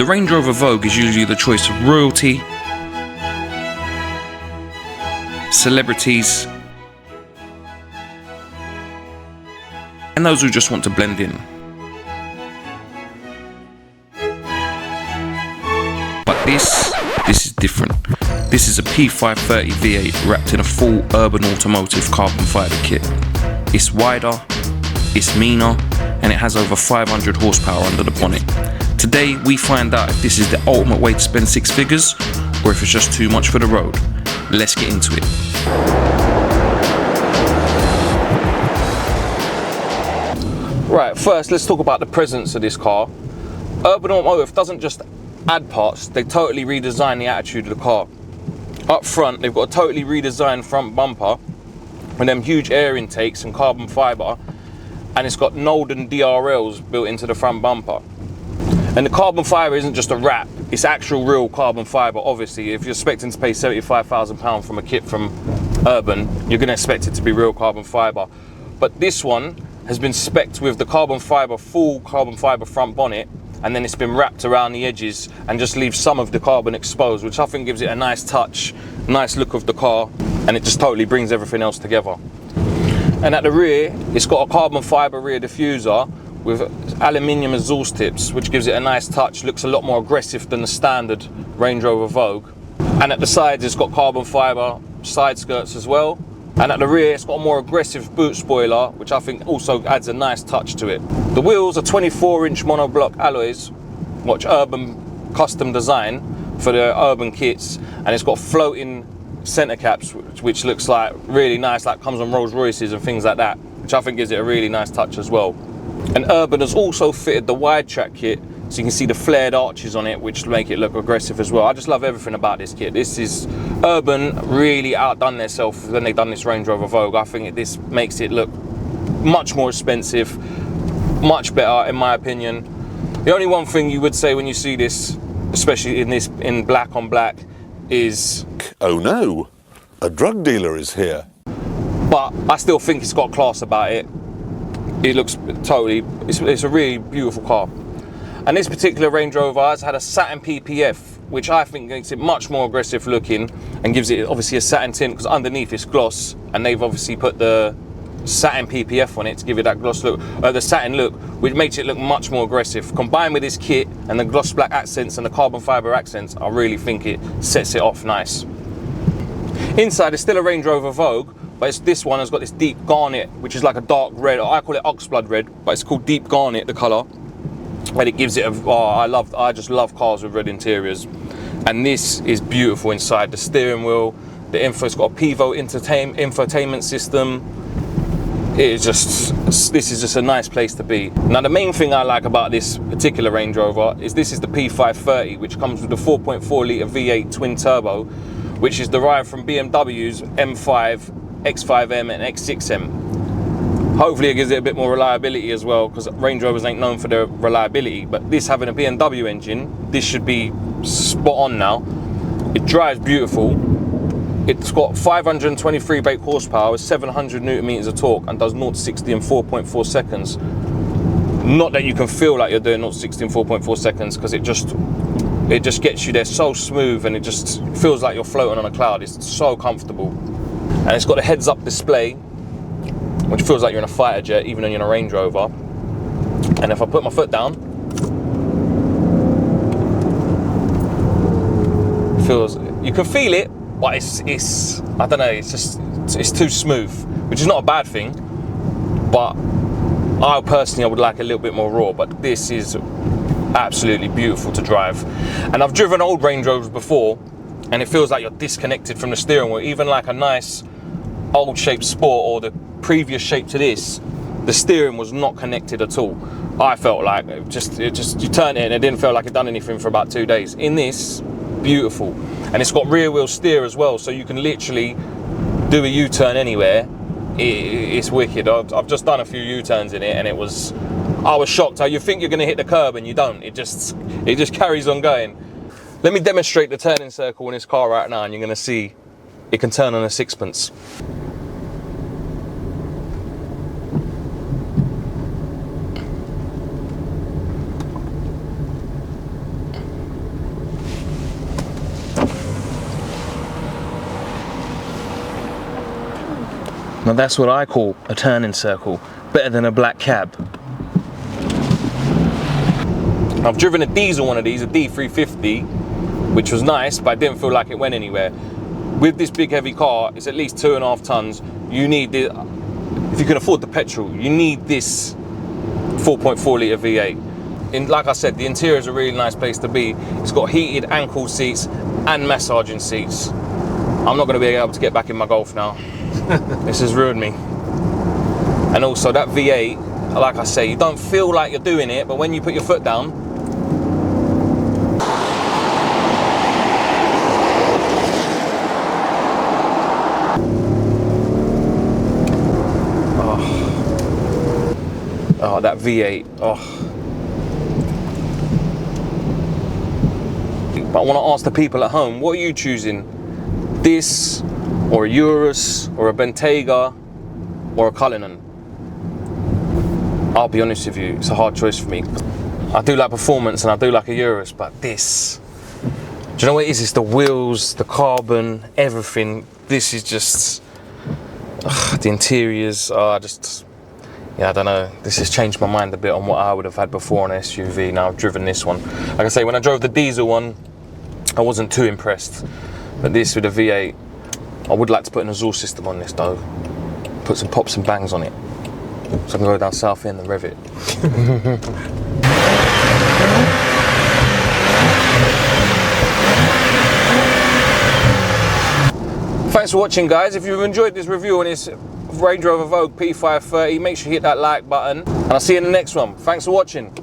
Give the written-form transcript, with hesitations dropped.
The Range Rover Vogue is usually the choice of royalty, celebrities, and those who just want to blend in. But this is different. This is a P530 V8 wrapped in a full Urban Automotive carbon fibre kit. It's wider, it's meaner, and it has over 500 horsepower under the bonnet. Today we find out if this is the ultimate way to spend six figures or if it's just too much for the road. Let's get into it. Right, first let's talk about the presence of this car. Urban Automotive doesn't just add parts, they totally redesign the attitude of the car. Up front, they've got a totally redesigned front bumper with them huge air intakes and carbon fibre, and it's got Nolden DRLs built into the front bumper. And the carbon fibre isn't just a wrap, it's actual real carbon fibre. Obviously, if you're expecting to pay £75,000 from a kit from Urban, you're going to expect it to be real carbon fibre. But this one has been specced with the carbon fibre, full carbon fibre front bonnet, and then it's been wrapped around the edges and just leaves some of the carbon exposed, which I think gives it a nice touch, nice look of the car, and it just totally brings everything else together. And at the rear, it's got a carbon fibre rear diffuser with aluminium exhaust tips, which gives it a nice touch, looks a lot more aggressive than the standard Range Rover Vogue. And at the sides, it's got carbon fibre side skirts as well. And at the rear, it's got a more aggressive boot spoiler, which I think also adds a nice touch to it. The wheels are 24-inch monoblock alloys, which Urban custom design for the Urban kits, and it's got floating centre caps, which looks like really nice, like comes on Rolls Royces and things like that, which I think gives it a really nice touch as well. And Urban has also fitted the wide track kit, so you can see the flared arches on it, which make it look aggressive as well. I just love everything about this kit. This is Urban really outdone themselves when they've done this Range Rover Vogue. I think this makes it look much more expensive, much better in my opinion. The only one thing you would say when you see this, especially in black on black, is, oh no, a drug dealer is here. But I still think it's got class about it. It looks totally, it's a really beautiful car. And this particular Range Rover has had a satin PPF, which I think makes it much more aggressive looking and gives it obviously a satin tint, because underneath it's gloss, and they've obviously put the satin PPF on it to give it that gloss look, the satin look, which makes it look much more aggressive. Combined with this kit and the gloss black accents and the carbon fibre accents, I really think it sets it off nice. Inside it's still a Range Rover Vogue, but this one has got this deep garnet, which is like a dark red. I call it oxblood red, but it's called deep garnet, the colour. And it gives it a, I just love cars with red interiors. And this is beautiful inside. The steering wheel, the info's got a P530 infotainment system. This is just a nice place to be. Now the main thing I like about this particular Range Rover is this is the P530, which comes with the 4.4 litre V8 twin turbo, which is derived from BMW's M5, X5M and X6M. Hopefully it gives it a bit more reliability as well, because Range Rovers ain't known for their reliability, but this having a BMW engine, this should be spot on now. It drives beautiful. It's got 523 brake horsepower, 700 newton meters of torque, and does 0 to 60 in 4.4 seconds. Not that you can feel like you're doing 0 to 60 in 4.4 seconds, because it just gets you there so smooth, and it just feels like you're floating on a cloud. It's so comfortable. And it's got a heads-up display, which feels like you're in a fighter jet, even though you're in a Range Rover. And if I put my foot down, it feels, you can feel it, but it's I don't know, it's too smooth, which is not a bad thing, but I would like a little bit more raw. But this is absolutely beautiful to drive. And I've driven old Range Rovers before, and it feels like you're disconnected from the steering wheel. Even like a nice old shaped Sport or the previous shape to this, the steering was not connected at all. I felt like you turn it and it didn't feel like it done anything for about 2 days. In this, beautiful. And it's got rear wheel steer as well, so you can literally do a U-turn anywhere. It's wicked. I've just done a few U-turns in it, and I was shocked how you think you're going to hit the curb and you don't. It just carries on going. Let me demonstrate the turning circle in this car right now, and you're going to see it can turn on a sixpence. Now that's what I call a turning circle. Better than a black cab. I've driven a diesel one of these, a D350, which was nice, but I didn't feel like it went anywhere. With this big heavy car, it's at least 2.5 tons. You need this, if you can afford the petrol, you need this 4.4 litre V8. And like I said, the interior is a really nice place to be. It's got heated ankle seats and massaging seats. I'm not going to be able to get back in my Golf now. This has ruined me. And also that V8, like I say, you don't feel like you're doing it, but when you put your foot down, oh, that V8, oh. But I want to ask the people at home, what are you choosing? This, or a Urus, or a Bentayga, or a Cullinan? I'll be honest with you, it's a hard choice for me. I do like performance and I do like a Urus, but this, do you know what it is? It's the wheels, the carbon, everything. This is just, the interiors are just, yeah, I don't know. This has changed my mind a bit on what I would have had before on an SUV. Now I've driven this one. Like I say, when I drove the diesel one, I wasn't too impressed. But this with a V8, I would like to put an exhaust system on this though. Put some pops and bangs on it. So I can go down South End and rev it. Thanks for watching, guys. If you've enjoyed this review on this Range Rover Vogue P530, make sure you hit that like button. And I'll see you in the next one. Thanks for watching.